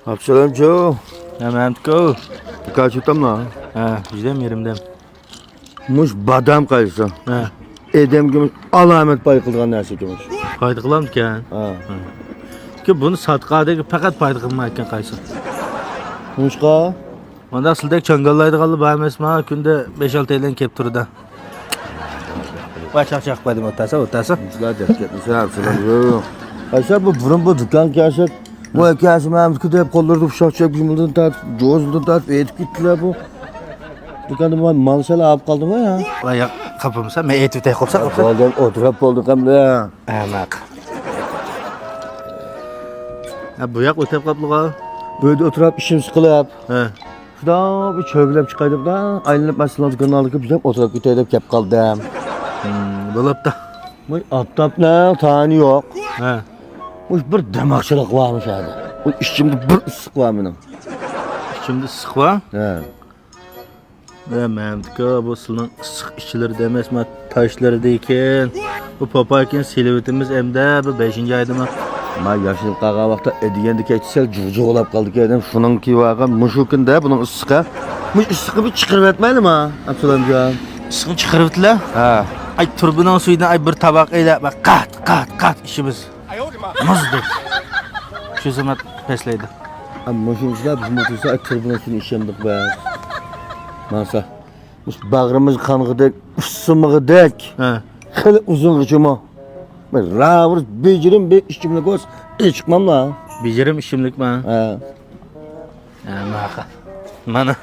Absalom Joe. Hemen go. Kaçıtam la. Ha, yüzdem yerimdem. Muş badam kaysa. Ha, Edem gümüş alamet pay kılgan nerse gümüş. paydı kılam diken. Ha. Ki bunu satqadagi faqat paydı qilmayotgan qaysi. Muşka. Onda asildek changallaydi qoldi baymasma kunda 5-6 yildan kelib turdi. Voy chaqchaqpadim o'tasa. Muşka dep ketmişsin Absalom Joe. Kaysa bu burun bu dükkan kaysa. Bu ekası memski deyip kolları uşak çek bizimden tat, cozundan tat, etip gittiler bu. Dükkanda bu malsala alıp kaldı mı ya? Voy qapimsa men aytib o'tay qolsa. Kaldım oturup olduk hem de. Amaq. Ha bu yoq o'tib qoldi. Böyle oturup işim sıkılıp. Ha. Şurada bir çögülep çıkaydım da ayrılıp mesela dükkanı alıp bizden oturup giteydim kep kaldım. Bo'libdi. Bu aptap ne tani yok. Ha. Bu bir demakçılık varmış abi. Bu işimde bir ısık var benim. Şimdi issiq va? He. Menimki bu sizning issiq ishchilarida emasman, tashlarida ekan. Bu popaykin silvetimiz hamda bu 5-oydimi. Ma yaşlı qağa vaqtda edigendi keçsel cuvcuq olap kaldık edim. Şununki vaqa muşukunda bunun ısıqa. Muş ısıqı bir çıqırıb etmeli mi? Absalamcan. Issiqni chiqiribdilar. Ha. Ay turbinon suyidan ay bir tabaq elab qat ishimiz. Muzdek. Shu zaman peslaydi. Amma şunçlar biz motorsa atırbına şunu işemdik be. Masa. Muş bağrımız kanğıdak, ısımıqdak. Ha. Xili uzun gıcıma. Ben ravur becirim bir işimle koz. Çıkmam la. Bejirim ishimlikmi? Ha. Maqa. Mana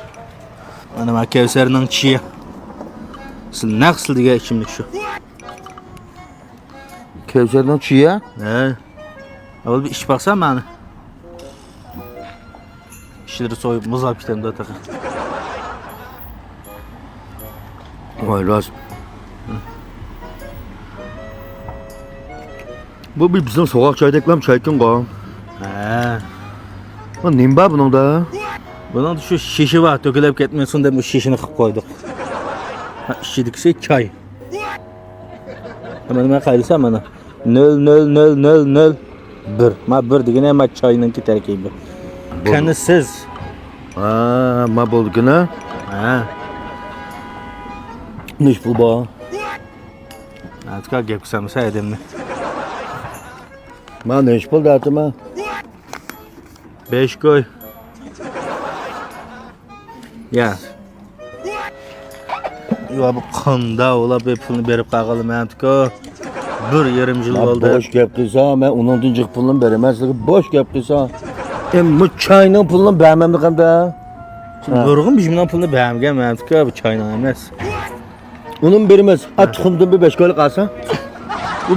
Kevserning chiyi. Siz naqsil degan ishimlik shu. Kevserden çiğe. Ha. Avval bir ish baqsam mani. Ishları soyib muz olib ketaman da taqa. Vay rast. Bu bir bizim sokak çaydaklam çaykin qo. Ha. Bu nimba bunun da? Bunun shu shishi bor, to'kilib ketmasin deb bu shishini qilib qo'ydik. Ha, ishidikisi choy. Mana nima qaylisa mana 00001. Ma 1 degani ham choyninki tarkibi. Kanisiz. Ha, ma boldu gına. Ha. Niş bu ba? Atka gap qilsamsa edimni. Ma niş boldu atıma? 5 koy. Ya. Yo bu qanda ola be pulni berib qaqalim Atka. 1,5 yil bo'ldi. Boş gap qilsa, men onun dincik pulunu beremezlik. Boş gap qilsa. Bu çayının pulunu vermemlik hem de. Nurg'un biz bilan pulni bermagan Atka, bu choyni emas. Onun vermez. At tuxumdan bir 5 koylik alsa. Bu